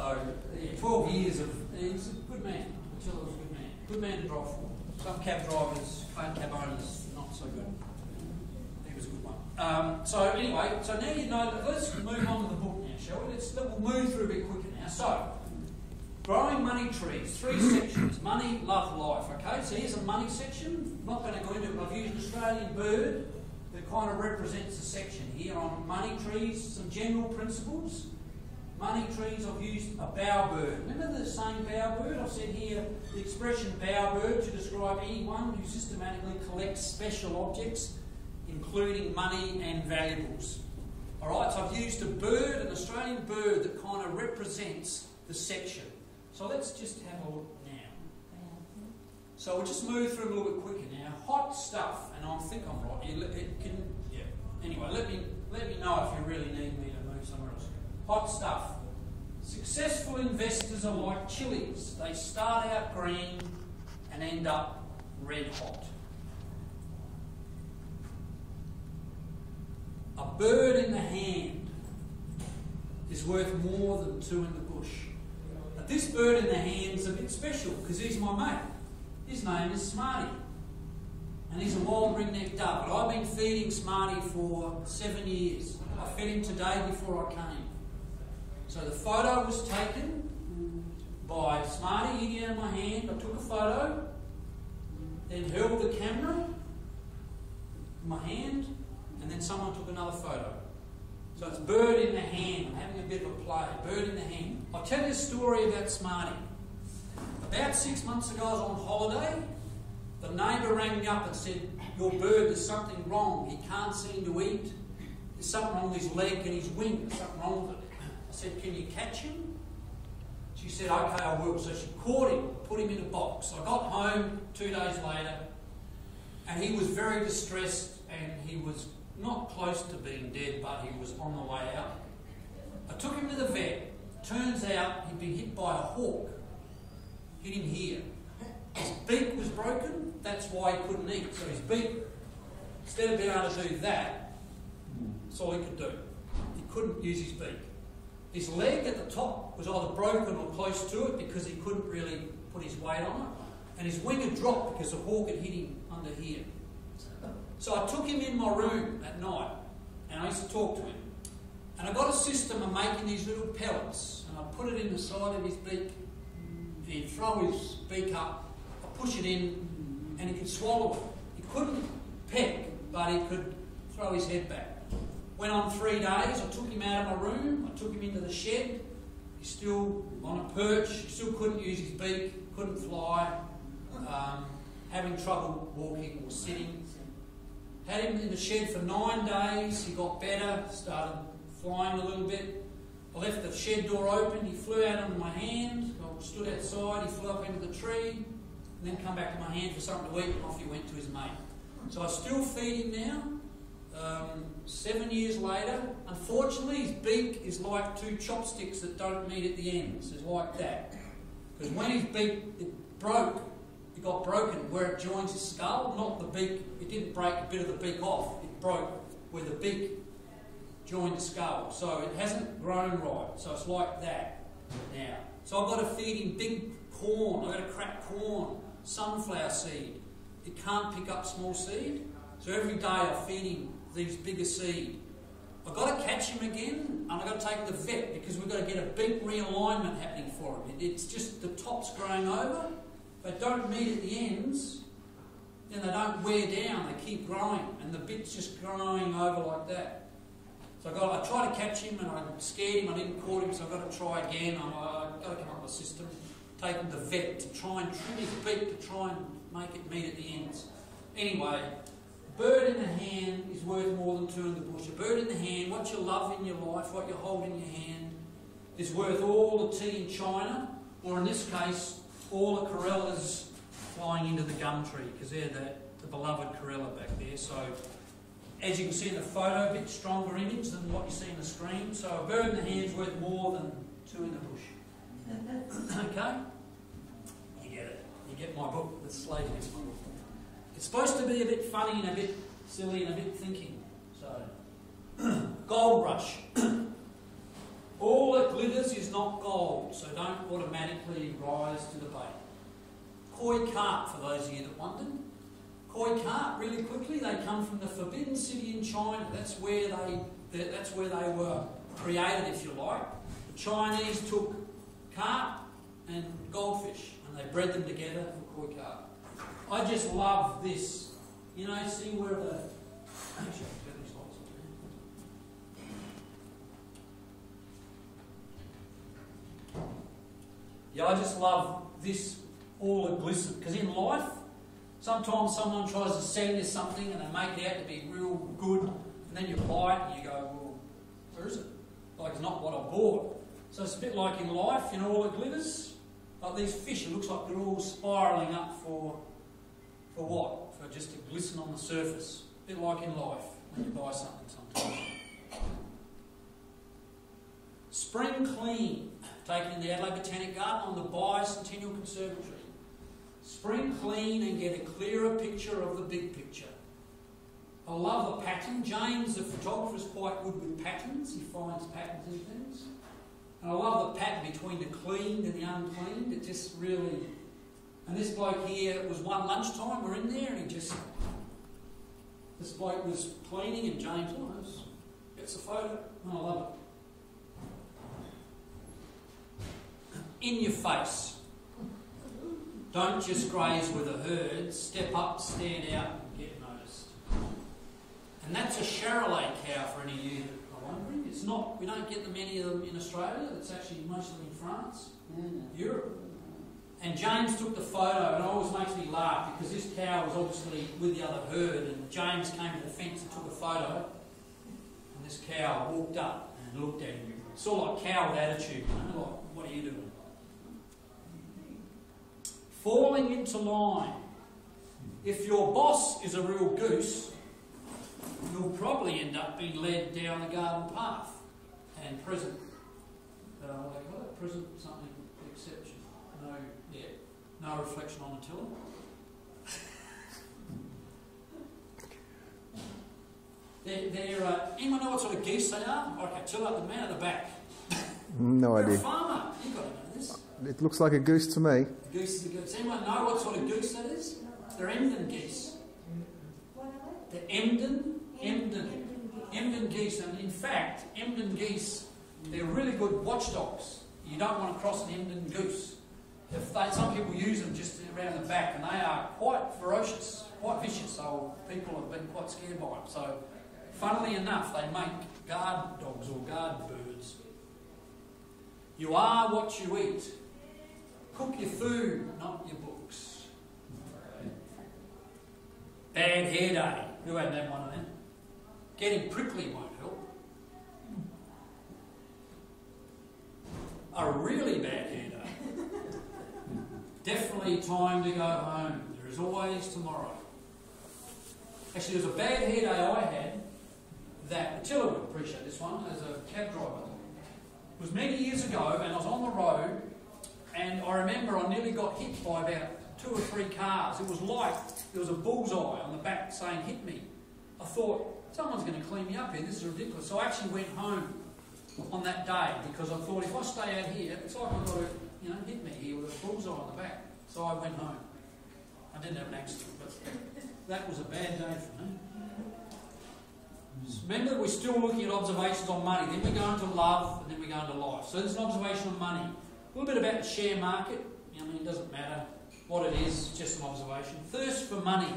So, yeah, 12 years of... He's a good man. Attila was a good man. Good man to drive for. Some cab drivers, cab owners, not so good. He was a good one. So anyway, so now you know that. Let's move on to the book now, shall we? We'll move through a bit quicker now. So, growing money trees, 3 sections: money, love, life. Okay, so here's a money section. I'm not going to go into it, but I've used an Australian bird that kind of represents a section here on money trees, some general principles. Money trees, I've used a bowerbird. Remember the saying bowerbird? I've said here the expression bowerbird to describe anyone who systematically collects special objects, including money and valuables. Alright, so I've used a bird, an Australian bird, that kind of represents the section. So let's just have a look now. So we'll just move through a little bit quicker now. Hot stuff, and I think I'm right. Anyway, let me know if you really need me to move somewhere else. Hot stuff. Successful investors are like chilies. They start out green and end up red hot. A bird in the hand is worth more than 2 in the bush. Now, this bird in the hand is a bit special because he's my mate. His name is Smarty. And he's a wild ringneck dove. But I've been feeding Smarty for 7 years. I fed him today before I came. So the photo was taken by Smarty eating out of my hand. I took a photo, then held the camera in my hand, and then someone took another photo. So it's bird in the hand. I'm having a bit of a play. Bird in the hand. I'll tell you a story about Smarty. About 6 months ago, I was on holiday. The neighbour rang me up and said, "Your bird, there's something wrong. He can't seem to eat. There's something wrong with his leg and his wing. There's something wrong with it." I said, "Can you catch him?" She said, "Okay, I will." So she caught him, put him in a box. I got home 2 days later, and he was very distressed, and he was not close to being dead, but he was on the way out. I took him to the vet. Turns out he'd been hit by a hawk. Hit him here. His beak was broken. That's why he couldn't eat. So his beak, instead of being able to do that, that's all he could do. He couldn't use his beak. His leg at the top was either broken or close to it because he couldn't really put his weight on it. And his wing had dropped because the hawk had hit him under here. So I took him in my room at night and I used to talk to him. And I got a system of making these little pellets, and I put it in the side of his beak. He'd throw his beak up, I push it in, and he could swallow it. He couldn't peck, but he could throw his head back. Went on 3 days, I took him out of my room, I took him into the shed. He's still on a perch, he still couldn't use his beak, couldn't fly, having trouble walking or sitting. Had him in the shed for 9 days, he got better, started flying a little bit. I left the shed door open, he flew out onto my hand, I stood outside, he flew up into the tree, and then come back to my hand for something to eat, and off he went to his mate. So I still feed him now. 7 years later, unfortunately his beak is like 2 chopsticks that don't meet at the ends. It's like that. Because when his beak, it got broken where it joins his skull, not the beak, it didn't break a bit of the beak off, it broke where the beak joined the skull. So it hasn't grown right, so it's like that now. So I've got to feed him big corn, I've got to crack corn, sunflower seed. It can't pick up small seed, so every day I feed him these bigger seed. I've got to catch him again, and I've got to take him to the vet because we've got to get a beak realignment happening for him. It's just the top's growing over, they don't meet at the ends, then they don't wear down, they keep growing, and the bit's just growing over like that. So I tried to catch him, and I scared him, I didn't caught him, so I've got to try again. I've got to come up with a system, take him to the vet to try and trim his beak to try and make it meet at the ends. Anyway, a bird in the hand is worth more than 2 in the bush. A bird in the hand, what you love in your life, what you hold in your hand, is worth all the tea in China, or in this case, all the corellas flying into the gum tree, because they're the beloved corella back there. So, as you can see in the photo, a bit stronger image than what you see on the screen. So a bird in the hand is worth more than 2 in the bush. Okay? You get it. You get my book, the slate is my book. It's supposed to be a bit funny and a bit silly and a bit thinking. So, gold rush. All that glitters is not not gold, so don't automatically rise to the bait. Koi carp, for those of you that wondered. Koi carp, really quickly, they come from the Forbidden City in China. That's where they were created, if you like. The Chinese took carp and goldfish and they bred them together for koi carp. I just love this. You know, see where the... Actually, I've got these lights on there. Yeah, I just love this, all the glisten. Because in life, sometimes someone tries to sell you something and they make it out to be real good, and then you buy it and you go, well, where is it? Like, it's not what I bought. So it's a bit like in life, you know, all the glitters. Like these fish, it looks like they're all spiralling up for what? For just to glisten on the surface. A bit like in life, when you buy something sometimes. Spring Clean, taken in the Adelaide Botanic Garden on the Bicentennial Conservatory. Spring clean and get a clearer picture of the big picture. I love the pattern. James, the photographer, is quite good with patterns. He finds patterns in things. And I love the pattern between the cleaned and the uncleaned. It just really... And this bloke here, it was one lunchtime, we're in there, and he just... This bloke was cleaning and James gets a photo. And I love it. In your face. Don't just graze with the herd. Step up, stand out, and get noticed. And that's a Charolais cow for any of you that are wondering. It's not, we don't get many of them in Australia. It's actually mostly in France, Europe. And James took the photo, and it always makes me laugh because this cow was obviously with the other herd, and James came to the fence and took a photo, and this cow walked up and looked at him. Sort of like cow with attitude, you know, like, what are you doing? Falling into line. If your boss is a real goose, you'll probably end up being led down the garden path. And present, what do they call it? Present something exception. No reflection on the tiller. Anyone know what sort of geese they are? Okay, tiller, the man at the back. No idea. You're a farmer. You've got to know this. It looks like a goose to me. Goose is a goose. Does anyone know what sort of goose that is? They're Emden geese. They're Emden geese. And in fact, Emden geese, they're really good watchdogs. You don't want to cross an Emden goose. Some people use them just around the back, and they are quite ferocious, quite vicious, so people have been quite scared by them. So, funnily enough, they make guard dogs or guard birds. You are what you eat. Cook your food, not your books. Bad hair day. Who hadn't had one of them? Getting prickly won't help. A really bad hair day. Definitely time to go home. There is always tomorrow. Actually, there was a bad hair day I had that Attila would appreciate this one as a cab driver. It was many years ago, and I was on the road, and I remember I nearly got hit by about 2 or 3 cars. It was like there was a bullseye on the back saying, "Hit me." I thought, someone's going to clean me up here. This is ridiculous. So I actually went home on that day because I thought, if I stay out here, it's like I've got to, hit me here with a bullseye on the back. So I went home. I didn't have an accident, but that was a bad day for me. Remember, we're still looking at observations on money. Then we go into love, and then we go into life. So there's an observation on money. A little bit about the share market. It doesn't matter what it is, it's just an observation. Thirst for money.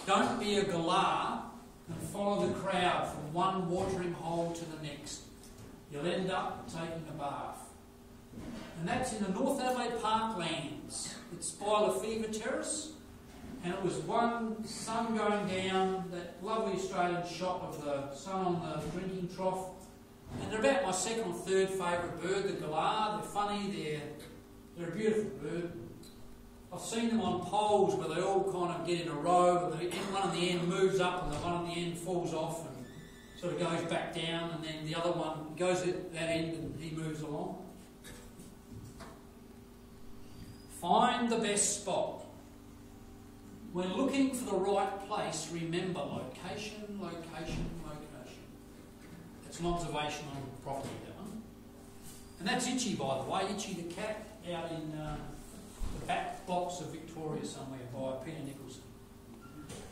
Don't be a galah and follow the crowd from one watering hole to the next. You'll end up taking a bath. And that's in the North Adelaide Parklands. It's by Lefevre Terrace. And it was one sun going down, that lovely Australian shot of the sun on the drinking trough. And they're about my second or third favourite bird, the galah. They're funny, they're a beautiful bird. I've seen them on poles where they all kind of get in a row, and one at the end moves up and the one at the end falls off and sort of goes back down, and then the other one goes at that end and he moves along. Find the best spot. When looking for the right place, remember location, location, location. It's an observation on property, that one. And that's Itchy, by the way, Itchy the cat, out in the back blocks of Victoria somewhere by Peter Nicholson.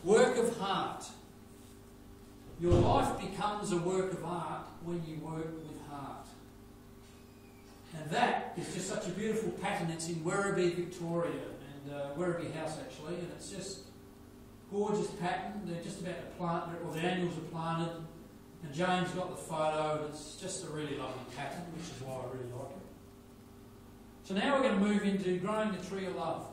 Work of heart. Your life becomes a work of art when you work with heart. And that is just such a beautiful pattern. It's in Werribee, Victoria, and Werribee House actually, and it's just gorgeous pattern. They're just about to plant it, or the annuals are planted, and James got the photo, and it's just a really lovely pattern, which is why I really like it. So now we're going to move into growing the tree of love.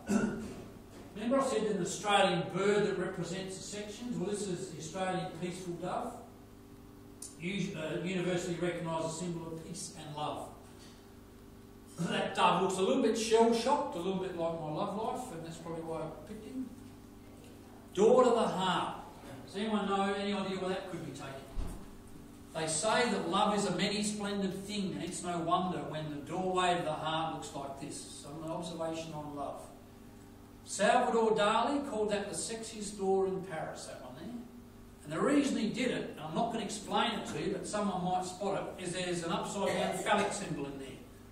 Remember I said an Australian bird that represents the sections? Well, this is the Australian peaceful dove, universally recognised as a symbol of peace and love. That dove looks a little bit shell-shocked, a little bit like my love life, and that's probably why I picked him. Door to the heart. Does anyone know any idea where that could be taken? They say that love is a many splendid thing, and it's no wonder when the doorway to the heart looks like this. So an observation on love. Salvador Dali called that the sexiest door in Paris, that one there. And the reason he did it, and I'm not going to explain it to you, but someone might spot it, is there's an upside down phallic symbol in there,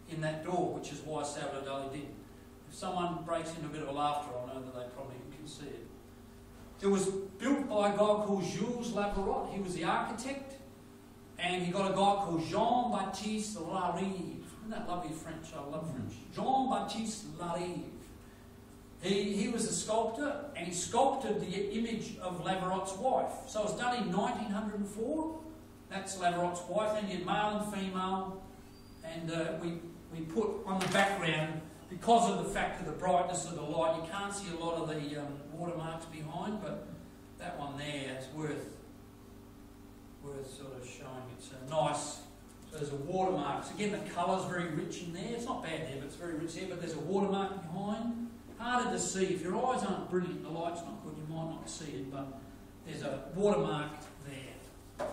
in that door, which is why Salvador Dali did. If someone breaks into a bit of laughter, I know that they probably can see it. It was built by a guy called Jules Laverotte. He was the architect, and he got a guy called Jean-Baptiste Larive. Isn't that lovely French? I love French. Jean-Baptiste Larive. He was a sculptor, and he sculpted the image of Laverotte's wife. So it was done in 1904. That's Laverotte's wife, and you had male and female, and we put on the background, because of the fact of the brightness of the light, you can't see a lot of the watermarks behind, but that one there is worth sort of showing. It's a nice, so there's a watermark. So again, the colour's very rich in there. It's not bad there, but it's very rich there, but there's a watermark behind. Harder to see. If your eyes aren't brilliant, the light's not good, you might not see it, but there's a watermark there.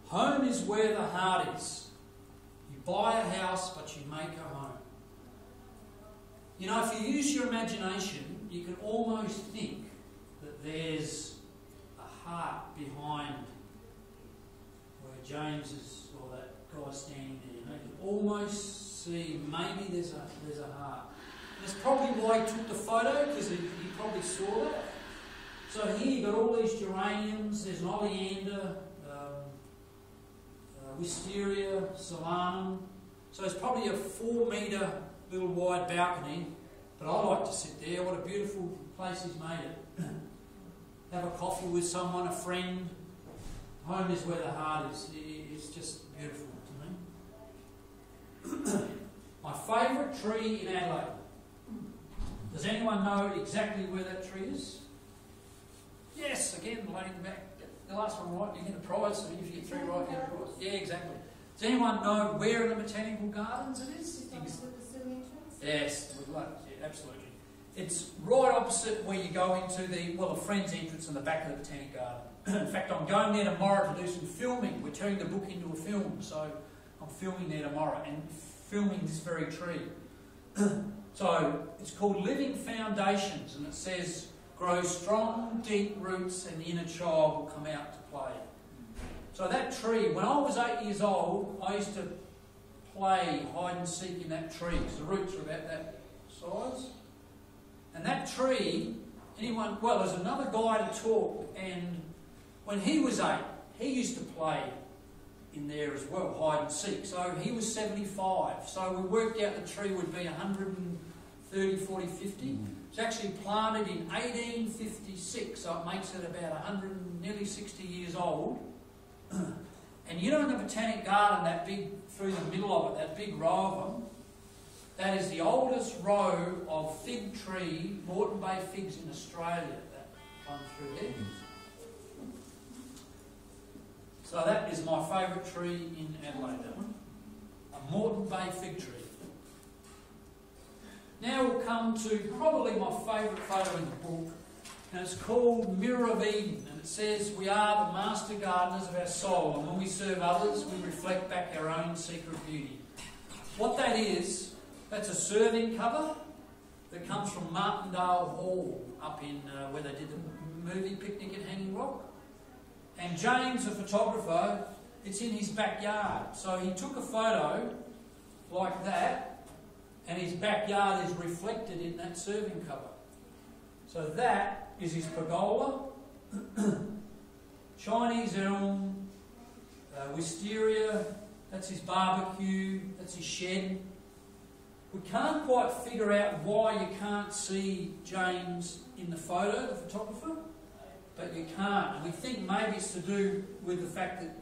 Home is where the heart is. You buy a house, but you make a home. You know, if you use your imagination, you can almost think that there's a heart behind where James is, or that guy standing there. You know, you can almost see maybe there's a heart. And that's probably why he took the photo, because he probably saw that. So here you've got all these geraniums. There's an oleander, wisteria, solanum. So it's probably a 4 metre little wide balcony, but I like to sit there. What a beautiful place he's made it. Have a coffee with someone, a friend. Home is where the heart is. It's just beautiful to me. My favourite tree in Adelaide. Does anyone know exactly where that tree is? Yes, again, the lady in the back. The last one right, you get a prize. So if you get 3 right, you get a prize. Yeah, exactly. Does anyone know where in the Botanical Gardens it is? Yes, good luck. Yeah, absolutely. It's right opposite where you go into the friend's entrance in the back of the Botanic Garden. In fact, I'm going there tomorrow to do some filming. We're turning the book into a film, so I'm filming there tomorrow and filming this very tree. So it's called Living Foundations, and it says, grow strong, deep roots, and the inner child will come out to play. So that tree, when I was 8 years old, I used to play hide and seek in that tree, because the roots are about that size. And that tree, there's another guy to talk, and when he was 8, he used to play in there as well, hide and seek. So he was 75. So we worked out the tree would be 130, 40, 50. It's actually planted in 1856, so it makes it about 100, nearly 60 years old. And you know in the Botanic Garden, that big, through the middle of it, that big row of them, that is the oldest row of fig tree, Moreton Bay figs in Australia, that one through there. So that is my favourite tree in Adelaide, that one. A Moreton Bay fig tree. Now we'll come to probably my favourite photo in the book, and it's called Mirror of Eden, and it says, we are the master gardeners of our soul, and when we serve others, we reflect back our own secret beauty. What that is, that's a serving cover that comes from Martindale Hall up in where they did the movie Picnic at Hanging Rock. And James, the photographer, it's in his backyard. So he took a photo like that, and his backyard is reflected in that serving cover. So that is his pergola, Chinese elm, wisteria, that's his barbecue, that's his shed. We can't quite figure out why you can't see James in the photo, the photographer, but you can't. And we think maybe it's to do with the fact that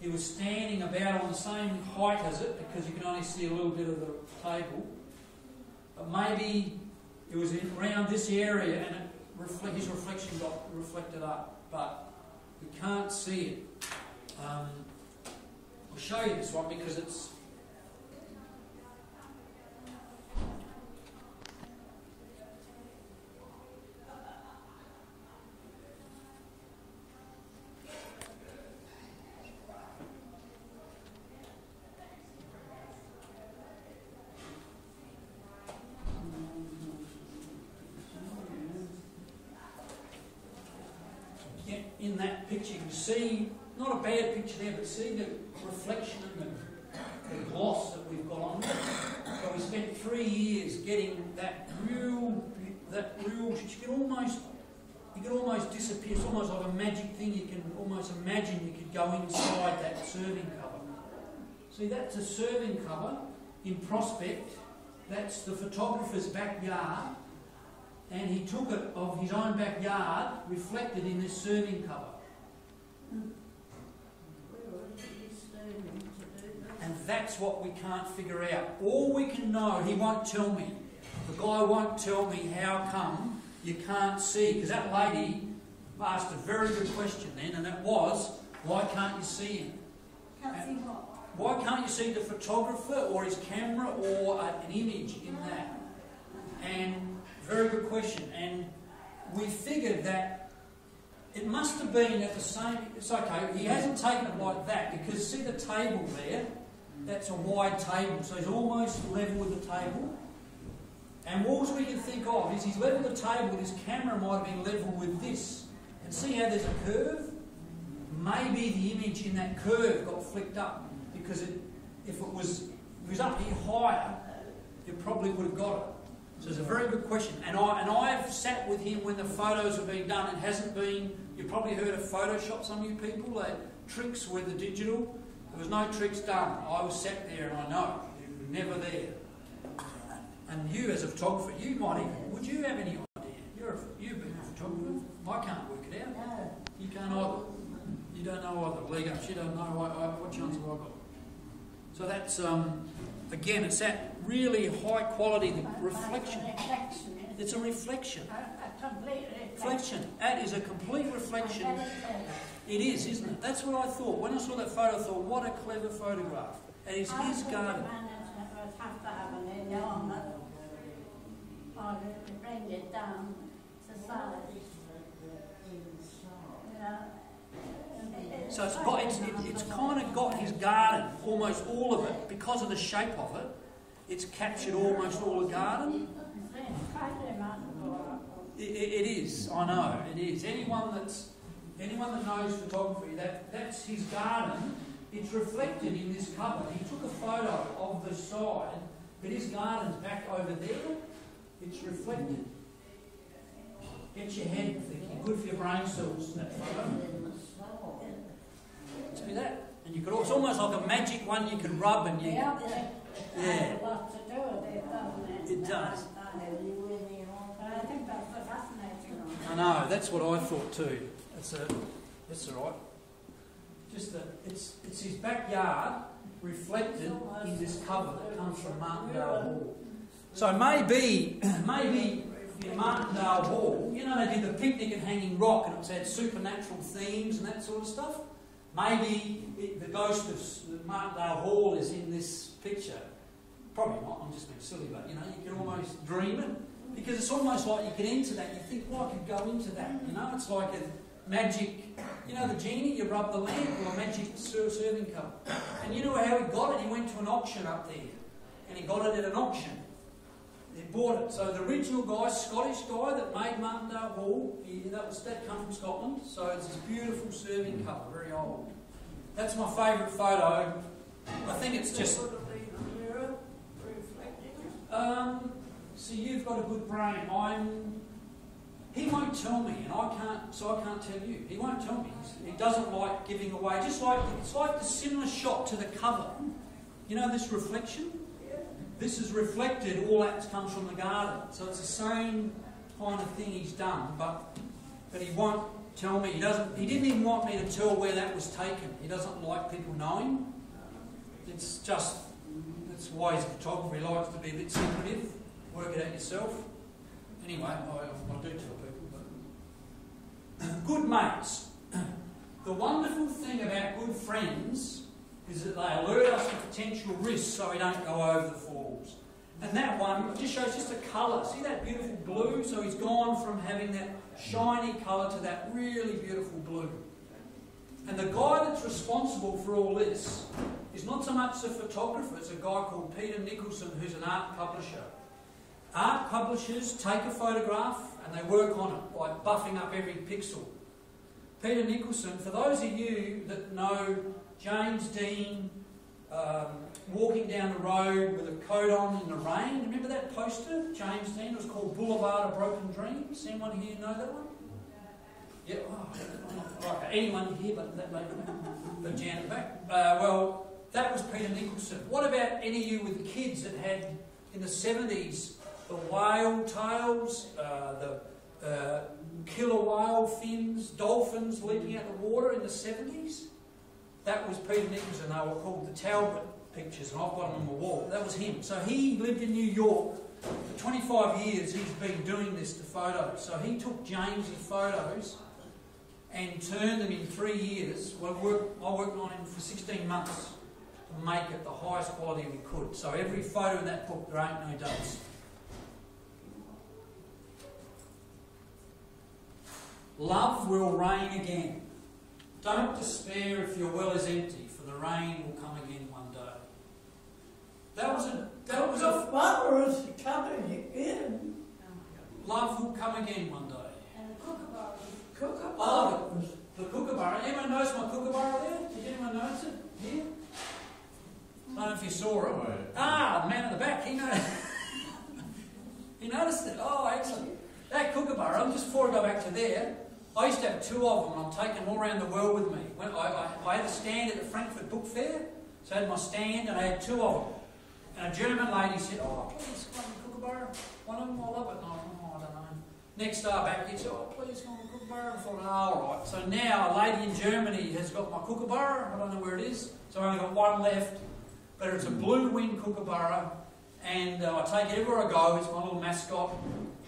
he was standing about on the same height as it, because you can only see a little bit of the table. But maybe it was around this area and his reflection got reflected up, but we can't see it. I'll show you this one because it's in that picture. You can see, not a bad picture there, but see the reflection and the gloss that we've got on it. So we spent 3 years getting that real, you can almost disappear. It's almost like a magic thing. You can almost imagine you could go inside that serving cover. See, that's a serving cover in Prospect. That's the photographer's backyard. And he took it of his own backyard, reflected in this serving cover. And that's what we can't figure out. All we can know, he won't tell me. The guy won't tell me how come you can't see. Because that lady asked a very good question then, and that was, why can't you see him? Can't see what? Why can't you see the photographer or his camera or an image in that? And very good question. And we figured that it must have been at the same... It's okay, he hasn't taken it like that, because see the table there? That's a wide table, so he's almost level with the table. And all we can think of is he's level the table, his camera might have been level with this. And see how there's a curve? Maybe the image in that curve got flicked up, because if it was up here higher, you probably would have got it. So it's a very good question. And I've sat with him when the photos have been done. It hasn't been... You've probably heard of Photoshop, some of you people. Tricks with the digital. There was no tricks done. I was sat there and I know. You were never there. And you as a photographer, you might even... Would you have any idea? You've been a photographer. I can't work it out. No. You can't either. You don't know either. Leg ups, you don't know what chance have I got. So that's... Again, it's that really high quality reflection. It's a reflection. A complete Reflection. That is a complete reflection. It is, isn't it? That's what I thought. When I saw that photo, I thought, what a clever photograph. And it's his garden. Have to have an enormous, or bring it down to size. So it's kind of got his garden, almost all of it, because of the shape of it. It's captured almost all the garden. It is, I know, it is. Anyone that knows photography, that's his garden. It's reflected in this cover. He took a photo of the side, but his garden's back over there. It's reflected. Get your head thinking. Good for your brain cells, that photo. See that? And you could. It's almost like a magic one you can rub and you. Yeah. Yeah. A lot to do with it, doesn't it? It does. But I think that's a fascinating one. I know. That's what I thought too. That's all right. Just that it's his backyard reflected in this cover that comes from Martindale Hall. So maybe in Martindale Hall, you know, they did the picnic and hanging rock, and it had supernatural themes and that sort of stuff. Maybe the ghost of Martindale Hall is in this picture. Probably not, I'm just being silly, but you know, you can almost dream it. Because it's almost like you can enter that, you think, well, I could go into that, you know, it's like a magic, you know, the genie, you rub the lamp, or a magic serving cup. And you know how he got it? He went to an auction up there, and he got it at an auction. He bought it. So the original guy, Scottish guy that made Martindale Hall, that come from Scotland. So it's this beautiful serving cup, very old. That's my favourite photo. I think it's just. So you've got a good brain. He won't tell me, and I can't tell you. He won't tell me. He doesn't like giving away. It's like the similar shot to the cover. You know this reflection? This is reflected. All that comes from the garden. So it's the same kind of thing he's done, but he won't tell me. He didn't even want me to tell where that was taken. He doesn't like people knowing. It's just that's why he's a photographer. He likes to be a bit secretive. Work it out yourself. Anyway, I do tell people. But good mates. The wonderful thing about good friends is that they alert us to potential risks so we don't go over the falls. And that one just shows just a colour. See that beautiful blue? So he's gone from having that shiny colour to that really beautiful blue. And the guy that's responsible for all this is not so much the photographer, it's a guy called Peter Nicholson, who's an art publisher. Art publishers take a photograph and they work on it by buffing up every pixel. Peter Nicholson, for those of you that know James Dean walking down the road with a coat on in the rain, remember that poster? James Dean, it was called Boulevard of Broken Dreams. Anyone here know that one? Yeah, right. Anyone here but that lady, the Jan at the back? Well, that was Peter Nicholson. What about any of you with kids that had, in the 70s, the whale tails, the killer whale fins, dolphins leaping out of the water in the 70s? That was Peter Nicholson. They were called the Talbot pictures, and I've got them on my wall. That was him. So he lived in New York. For 25 years he's been doing this to photos. So he took James's photos and turned them in 3 years. Well, I worked on him for 16 months to make it the highest quality we could. So every photo in that book, there ain't no duds. Love will rain again. Don't despair if your well is empty, for the rain will come again one day. That was a Father is coming again. Love will come again one day. And the kookaburra. Kookaburra. Oh, the kookaburra. Anyone notice my kookaburra there? Did anyone notice it? Here? I don't know if you saw it. Ah, the man in the back, he noticed. He noticed it. Oh, excellent. That kookaburra, just before I go back to there, I used to have 2 of them, and I've taken them all around the world with me. When I had a stand at the Frankfurt Book Fair, so I had my stand and I had 2 of them. And a German lady said, "Oh, please, come on, kookaburra. One of them, I love it." And I thought, "Oh, I don't know." Next day back, he said, "Oh, please, come on, kookaburra." And I thought, "Oh, all right." So now a lady in Germany has got my kookaburra. I don't know where it is, so I've only got 1 left. But it's a blue-winged kookaburra, and I take it everywhere I go. It's my little mascot.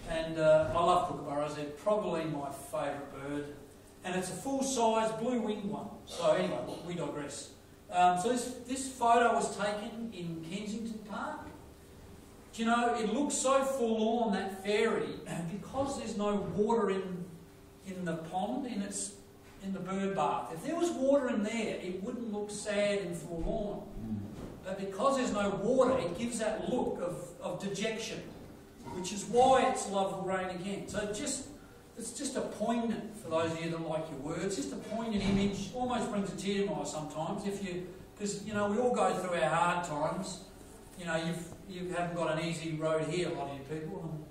And I love kookaburras. They're probably my favourite bird. And it's a full-size blue-winged one. So anyway, we digress. So this photo was taken in Kensington Park. Do you know, it looks so forlorn, that ferry, because there's no water in the pond, in the bird bath. If there was water in there, it wouldn't look sad and forlorn. But because there's no water, it gives that look of dejection, which is why it's Love Will Rain Again. So it's just a poignant, for those of you that like your words, just a poignant image, almost brings a tear to my eye sometimes, because we all go through our hard times. You haven't got an easy road here, a lot of you people. And,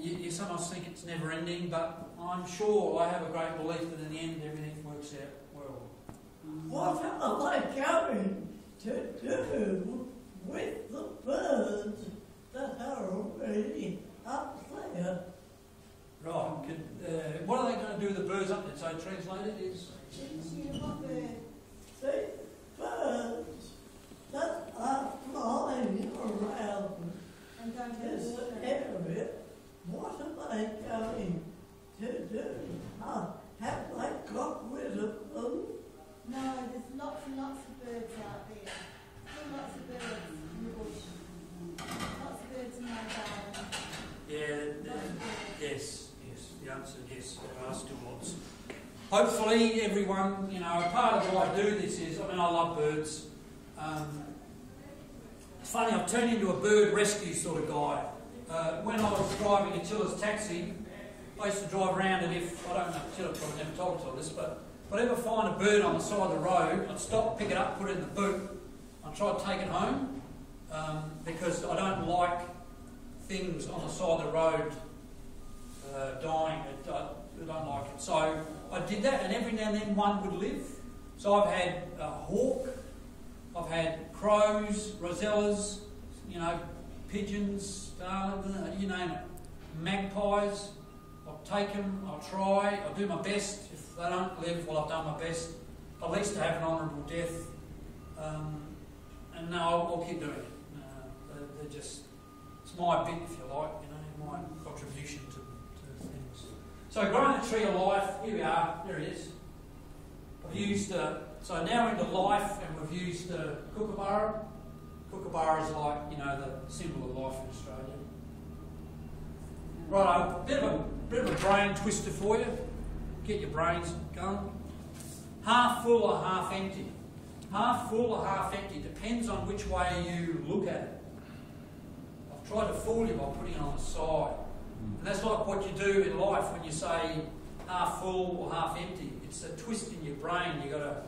you sometimes think it's never ending, but I'm sure, I have a great belief that in the end everything works out well. What am I going to do with the birds that are already up there? Right. What are they going to do with the birds up there? So translated is... The birds that are flying around this area, what are they going to do? Have they got rid of them? No, there's lots and lots of birds out there. Still lots of birds in the bush. Lots of birds in my garden. Yeah, yes. The answer is yes, there are still lots. Hopefully everyone, part of why I do this is, I love birds. It's funny, I've turned into a bird rescue sort of guy. When I was driving Attila's taxi, I used to drive around, and if, I don't know, Attila probably never told us all this, but if I'd ever find a bird on the side of the road, I'd stop, pick it up, put it in the boot, I'd try to take it home, because I don't like things on the side of the road dying. I don't like it. So I did that, and every now and then one would live. So I've had a hawk, I've had crows, rosellas, you know, pigeons, starlings, you name it, magpies. I'll take them, I'll try, I'll do my best. If they don't live, well, I've done my best, at least to have an honourable death. And no, I'll keep doing it. They're just, it's my bit, if you like, you know, my contribution to things. So growing a tree of life, here we are, there it is. I've used, so now we're into life, and we've used kookaburra. Kookaburra is like, you know, the symbol of life in Australia. Right, a bit of a brain twister for you. Get your brains going. Half full or half empty? Half full or half empty depends on which way you look at it. I've tried to fool you by putting it on the side. And that's like what you do in life when you say half full or half empty. It's a twist in your brain. You've got to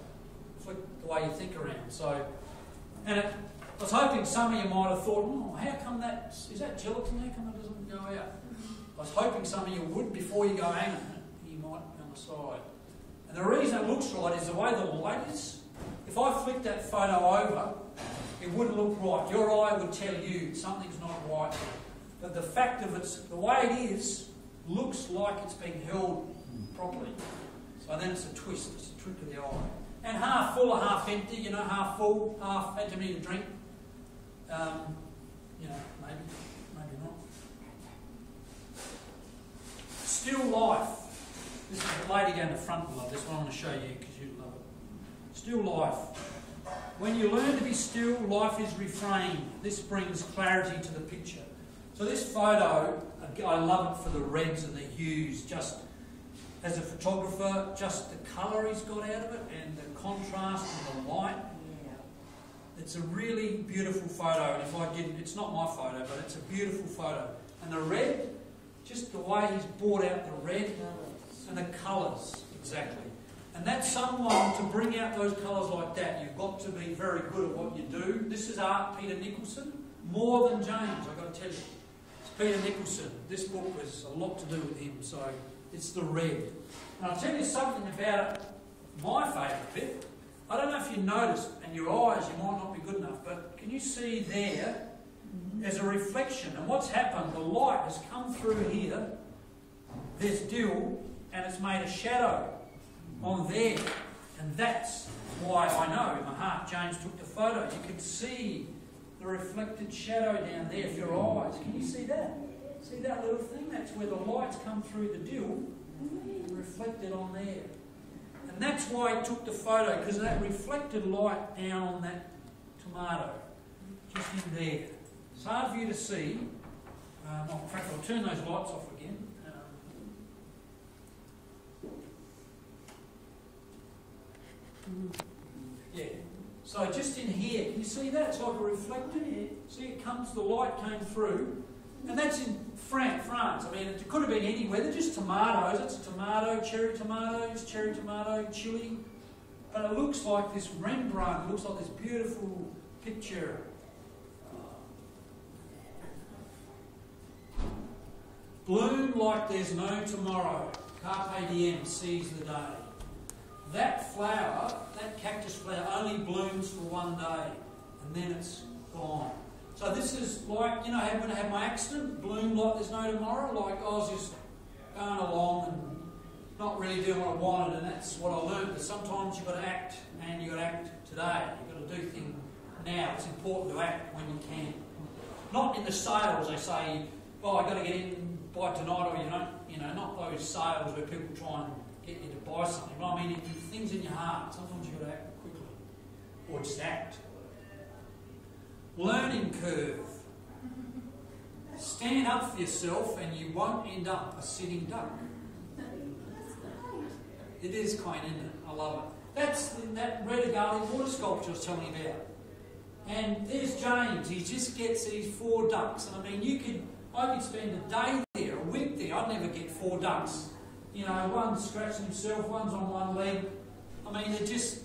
flick the way you think around. So, I was hoping some of you might have thought, oh, how come that, is that gelatin? How come it doesn't go out? I was hoping some of you would before you go, hang on, you might be on the side. And the reason it looks right is the way the light is. If I flick that photo over, it wouldn't look right. Your eye would tell you something's not right. But the fact of it's, the way it is, looks like it's being held properly. So then it's a twist, it's a trick of the eye. And half full or half empty, you know, half full, half had too many to drink. You know, maybe not. Still life. This is the lady down the front will love this one. I'm going to show you because you love it. Still life. When you learn to be still, life is refrained. This brings clarity to the picture. So this photo, I love it for the reds and the hues. Just as a photographer, just the colour he's got out of it and the contrast and the light. It's a really beautiful photo, and if I didn't, it's not my photo, but it's a beautiful photo. And the red, just the way he's brought out the red and the colours, exactly. And that's someone, to bring out those colours like that, you've got to be very good at what you do. This is art, Peter Nicholson, more than James, I've got to tell you. It's Peter Nicholson. This book has a lot to do with him, so it's the red. And I'll tell you something about it, my favourite bit. I don't know if you noticed, and your eyes, you might not be good enough, but can you see there, there's a reflection, and what's happened, the light has come through here, there's dew, and it's made a shadow on there, and that's why I know in my heart James took the photo. You can see the reflected shadow down there for your eyes. Can you see that? See that little thing? That's where the light's come through the dew and reflected on there. And that's why he took the photo, because of that reflected light down on that tomato, just in there. It's hard for you to see. In fact, I'll turn those lights off again. Yeah. So just in here, can you see that? It's like a reflected. See, it comes, the light came through. And that's in France. I mean, it could have been anywhere. They're just tomatoes. It's tomato, cherry tomato, chili. But it looks like this Rembrandt. It looks like this beautiful picture. Bloom like there's no tomorrow. Carpe diem, seize the day. That flower, that cactus flower, only blooms for one day. And then it's gone. So this is like, you know, when I had my accident, bloom like there's no tomorrow, like I was just going along and not really doing what I wanted, and that's what I learned, that sometimes you've got to act, and you've got to act today. You've got to do things now. It's important to act when you can. Not in the sales, they say, oh, I've got to get in by tonight, or you know, not those sales where people try and get you to buy something. But I mean, things in your heart, sometimes you've got to act quickly, or just act. Learning curve. Stand up for yourself and you won't end up a sitting duck. It is quaint, isn't it? I love it. That's that Red Garlic water sculpture I was telling you about. And there's James, he just gets these 4 ducks. And I mean, I could spend a day there, a week there, I'd never get 4 ducks. You know, one's scratching himself, one's on one leg. I mean, they're just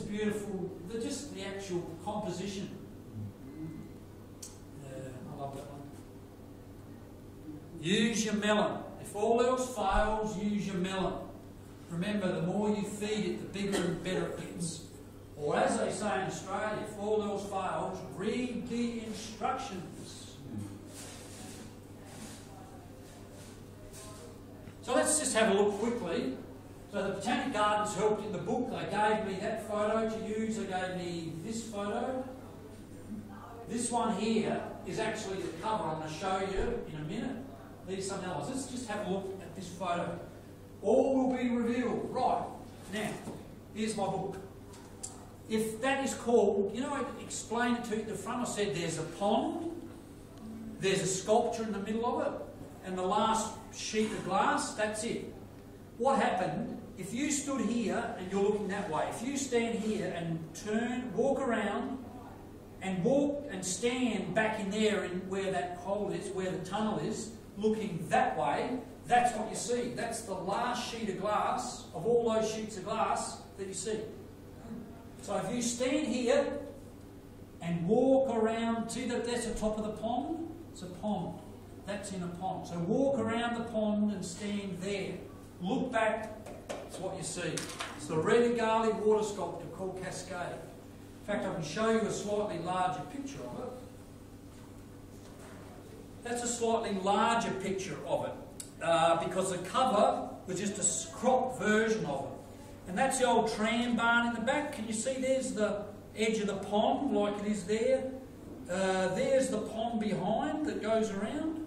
beautiful. They're just the actual composition. I love that one. Use your melon. If all else fails, use your melon. Remember, the more you feed it, the bigger and better it gets. Or as they say in Australia, if all else fails, read the instructions. So let's just have a look quickly. So the Botanic Gardens helped in the book. They gave me that photo to use. They gave me this photo. This one here is actually the cover. I'm going to show you in a minute. These something else. Let's just have a look at this photo. All will be revealed. Right. Now, here's my book. If that is called, you know, I explained it to you at the front. I said there's a pond, there's a sculpture in the middle of it, and the last sheet of glass, that's it. What happened, if you stood here and you're looking that way, if you stand here and walk around and walk and stand back in there in where that hole is, where the tunnel is, looking that way, that's what you see. That's the last sheet of glass of all those sheets of glass that you see. So if you stand here and walk around, see that that's the top of the pond? It's a pond. That's in a pond. So walk around the pond and stand there. Look back, that's what you see. It's the red garlic water sculpture called Cascade. In fact, I can show you a slightly larger picture of it. That's a slightly larger picture of it because the cover was just a cropped version of it. And that's the old tram barn in the back. Can you see there's the edge of the pond like it is there? There's the pond behind that goes around.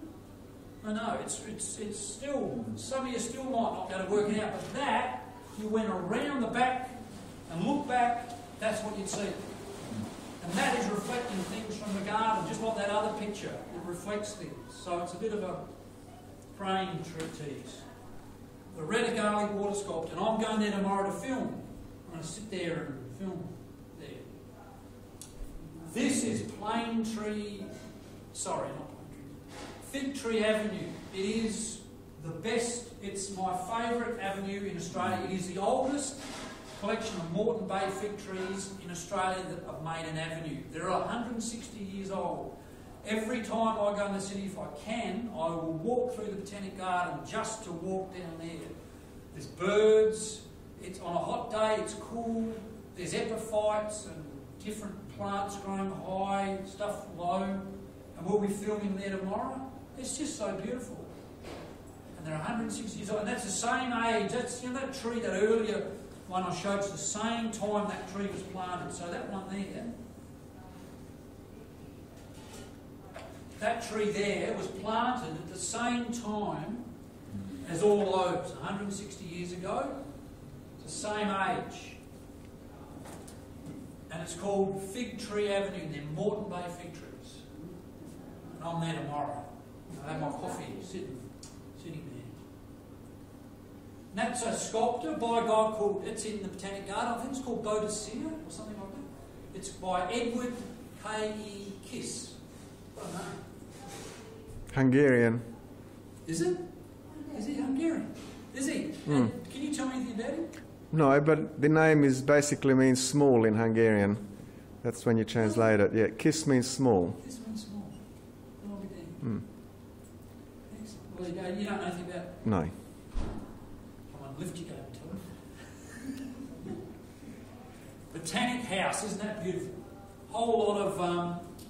I know, it's still, some of you still might not be able to work it out, but that, you went around the back and look back, that's what you'd see. And that is reflecting things from the garden, just like that other picture. It reflects things. So it's a bit of a frame treatise. The red garlic water sculpture, and I'm going there tomorrow to film. I'm going to sit there and film there. This is Fig Tree Avenue. It is the best, it's my favourite avenue in Australia. It is the oldest collection of Moreton Bay fig trees in Australia that have made an avenue. They're 160 years old. Every time I go in the city, if I can, I will walk through the Botanic Garden just to walk down there. There's birds, it's on a hot day, it's cool, there's epiphytes and different plants growing high, stuff low, and we'll be filming there tomorrow. It's just so beautiful. And they're 160 years old, and that's the same age. That's, you know, that tree, that earlier one I showed, it's the same time that tree was planted. So that one there, that tree there was planted at the same time as all those, 160 years ago. It's the same age. And it's called Fig Tree Avenue. They're Moreton Bay fig trees. And I'm there tomorrow. I have my coffee sitting there. And that's a sculpture by a guy called, it's in the Botanic Garden, I think it's called Bodicea or something like that. It's by Edward K.E. Kiss. What a name. Hungarian. Is it? Is he Hungarian? Is he? Can you tell me anything about him? No, but the name is basically means small in Hungarian. That's when you translate it. Yeah, kiss means small. Kiss means small. Oh, we do. Excellent. Well, you don't know anything about... No. Come on, lift your game to it. Botanic House, isn't that beautiful? Whole lot of...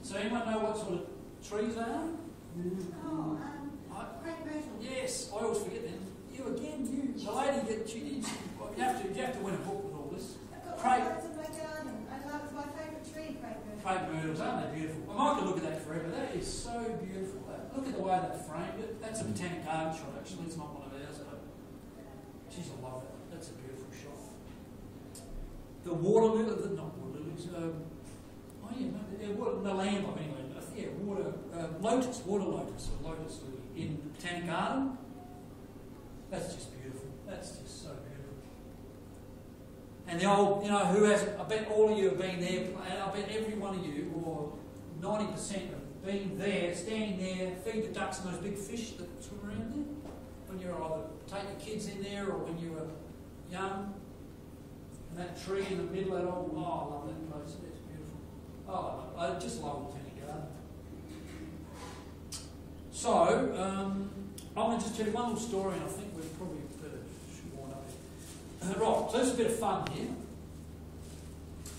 so anyone know what sort of trees they are? Oh, Great Myrtle. Yes, I always forget them. You again, you. The lady that you have to win a book with all this. I've got lots in my garden. It's my favourite tree, Crepe myrtles, aren't they beautiful? I might look at that forever. That is so beautiful. Look at the way they framed it. That's a Botanic Garden shot, actually. It's not one of ours, but geez, I love it. That's a beautiful shot. The water lily, not water lilies. The lamb, anyway. Yeah, water lotus lily in the Botanic Garden. That's just beautiful. That's just so beautiful. And the old, who hasn't, I bet all of you have been there, and I bet every one of you, or 90% have been there, standing there, feed the ducks and those big fish that swim around there. When you're either take your kids in there or when you were young. And that tree in the middle of it all, I love that place, it's beautiful. Oh, I just love Botanic Garden. So, I'm going to just tell you one little story, and I think we've probably should wind up here. Right, so there's a bit of fun here.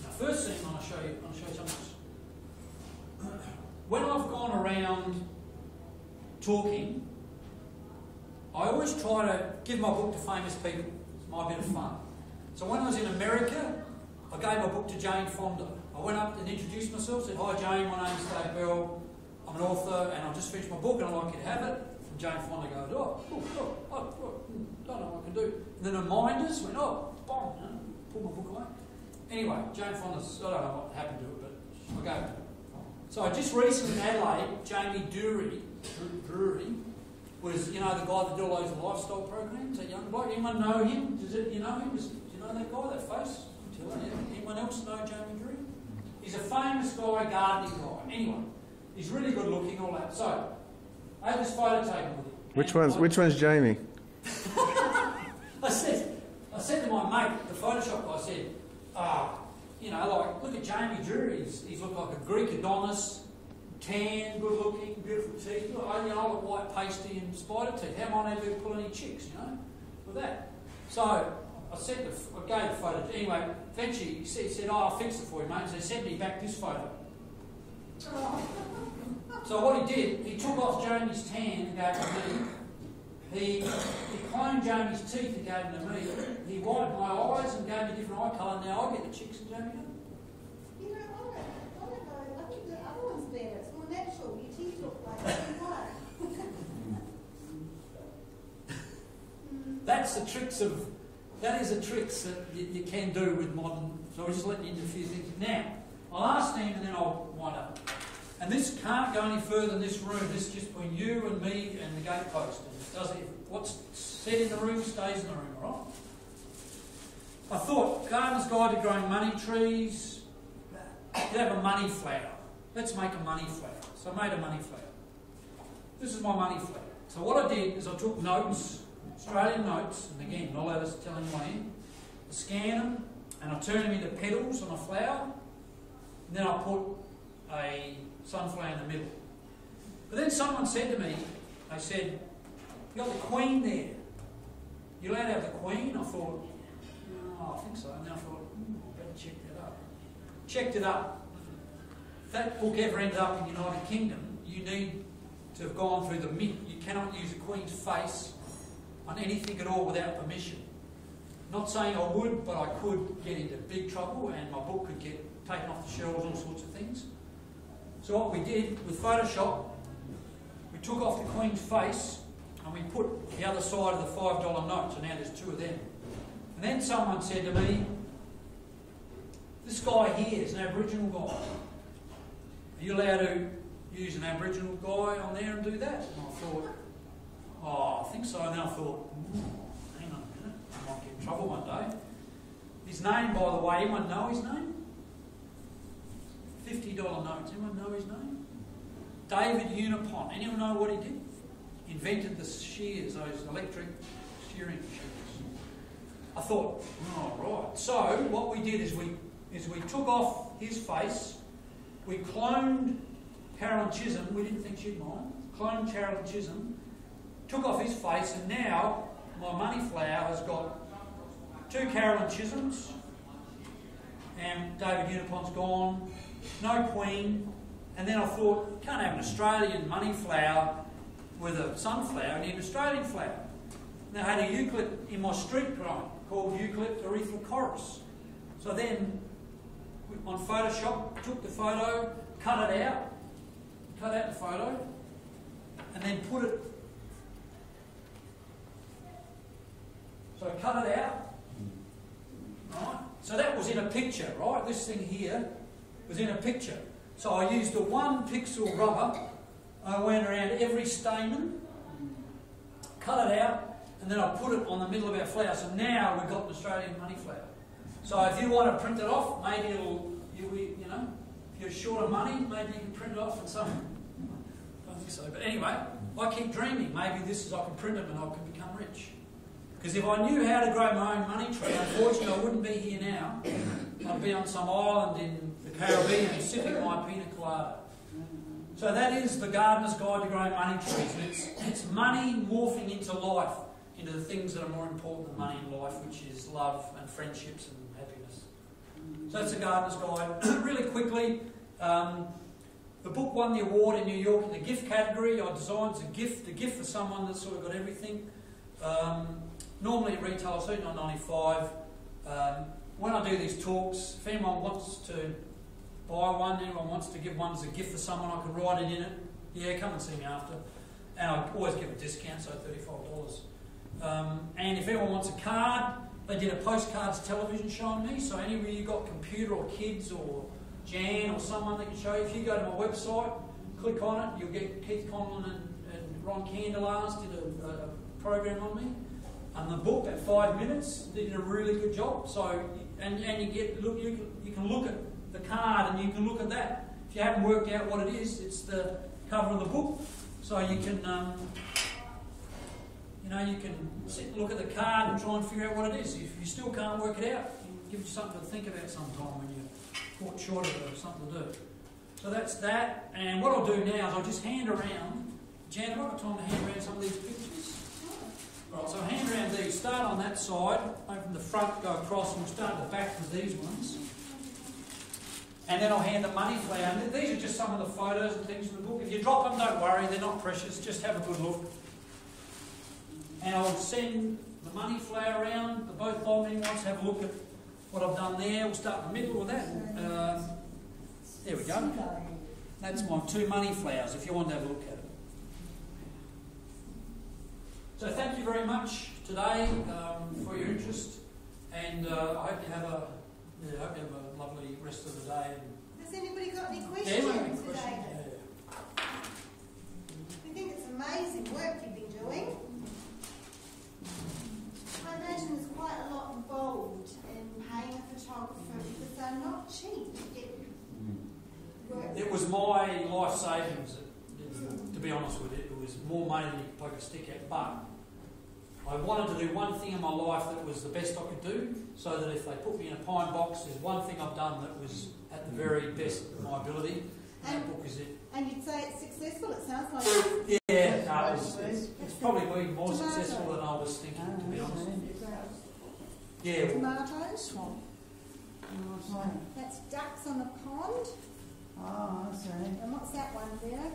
Now, first thing I want to show you something. When I've gone around talking, I always try to give my book to famous people. It's my bit of fun. So when I was in America, I gave my book to Jane Fonda. I went up and introduced myself, said, "Hi Jane, my name's Dave Bell. I'm an author and I've just finished my book and I'd like you to have it." And Jane Fonda goes, don't know what I can do. And then her minders went, bomb, pull my book away. Anyway, Jane Fonda's, I don't know what happened to it, but I gave it to her. So just recently in Adelaide, Jamie Drury was, the guy that did all those lifestyle programs, that young bloke. Anyone know him? Do you know him? Do you know that guy, that face? Anyone else know Jamie Drury? He's a famous guy, gardening guy. Anyway, he's really good looking, all that. So, I had this photo taken with him. Which one's Jamie? I said to my mate, the Photoshop guy, I said, look at Jamie Drury. He's looked like a Greek Adonis, tan, good looking, beautiful teeth. I look white pasty and spider teeth. How am I never pull any chicks, with that? So I gave the photo. Anyway, eventually he said, I'll fix it for you, mate. So he sent me back this photo. So what he did, he took off Jamie's tan and gave it to me. He cloned Jamie's teeth and gave them to me. He whitened my eyes and gave me a different eye colour. Now I get the chicks and Jamie don't. I don't know. I think the other one's better. It's more natural. Your teeth look like white. That is the tricks that you can do with modern. So I'll just let you into a few things. Now, I'll ask them and then I'll wind up. And this can't go any further than this room. This is just between you and me and the gatepost. What's said in the room stays in the room, all right? I thought, Gardener's Guide to Growing Money Trees. You have a money flower. Let's make a money flower. So I made a money flower. This is my money flower. So what I did is I took notes, Australian notes, and again, not allowed to tell anyone in. I scanned them and I turned them into petals on a flower. And then I put a sunflower in the middle. But then someone said to me, they said, "You got the Queen there. You allowed to have the Queen?" I thought, I think so. And then I thought, I better check that up. Checked it up. If that book ever ended up in the United Kingdom, you need to have gone through the mint. You cannot use a Queen's face on anything at all without permission. Not saying I would, but I could get into big trouble and my book could get taken off the shelves, all sorts of things. So what we did with Photoshop, we took off the Queen's face and we put the other side of the $5 note, so now there's two of them. And then someone said to me, "This guy here is an Aboriginal guy. Are you allowed to use an Aboriginal guy on there and do that?" And I thought, I think so. And then I thought, hang on a minute, I might get in trouble one day. His name, by the way, anyone know his name? $50 notes. Anyone know his name? David Unipont. Anyone know what he did? Invented the shears, those electric shearing shears. I thought, right. So what we did is we took off his face, we cloned Carolyn Chisholm. We didn't think she'd mind. Cloned Carolyn Chisholm, took off his face, and now my money flower has got two Carolyn Chisholms, and David Unipont's gone. No Queen. And then I thought, can't have an Australian money flower with a sunflower, you need an Australian flower. Now I had a eucalypt in my street growing called Eucalypt erythrocoris. So then on Photoshop, took the photo, cut out the photo, and then put it. So I cut it out. Right? So that was in a picture, right? This thing here was in a picture. So I used a 1 pixel rubber. I went around every stamen, cut it out, and then I put it on the middle of our flower. So now we've got an Australian money flower. So if you want to print it off, maybe you know, if you're short of money, maybe you can print it off and some. I don't think so. But anyway, I keep dreaming. Maybe this is I can print them and I can become rich. Because if I knew how to grow my own money tree, unfortunately I wouldn't be here now. I'd be on some island in the Caribbean sipping my pina colada. So that is the Gardener's Guide to Growing Money Trees. And it's money morphing into life, into the things that are more important than money in life, which is love and friendships and happiness. So that's the Gardener's Guide. Really quickly, the book won the award in New York in the gift category. I designed a gift for someone that's sort of got everything. Normally it retails $39.95. When I do these talks, if anyone wants to buy one, anyone wants to give one as a gift for someone, I can write it in it. Yeah, come and see me after. And I always give a discount, so $35. And if anyone wants a card, they did a postcards television show on me. So anywhere you've got computer or kids or Jan or someone that can show you, if you go to my website, click on it, you'll get Keith Conlon and Ron Candelars did a program on me. And the book at 5 minutes, they did a really good job. So, and you can look at the card and you can look at that. If you haven't worked out what it is, it's the cover of the book. So you can, you can sit and look at the card and try and figure out what it is. If you still can't work it out, give you something to think about sometime when you're caught short of it or something to do. So that's that. And what I'll do now is I'll just hand around. Jan, have I got time to hand around some of these pictures? Right, so hand around these. Start on that side, open the front, go across, and we'll start at the back with these ones. And then I'll hand the money flower. And these are just some of the photos and things in the book. If you drop them, don't worry, they're not precious. Just have a good look. And I'll send the money flower around, the both of them wants to have a look at what I've done there. We'll start in the middle with that. There we go. That's my 2 money flowers, if you want to have a look at it. So thank you very much today for your interest, and I hope you have a lovely rest of the day. Has anybody got any questions today? Yeah. We think it's amazing work you've been doing. I imagine there's quite a lot involved in paying a photographer because they're not cheap to get work. It was my life savings, to be honest with you. It was more money than you could poke a stick at, but I wanted to do one thing in my life that was the best I could do, so that if they put me in a pine box, there's one thing I've done that was at the very best of my ability, and that book is it. And you'd say it's successful, it sounds like. Yeah, no, it's probably been more successful than I was thinking, to be honest. Yeah. Tomatoes? That's ducks on a pond. Oh, sorry. And what's that one there?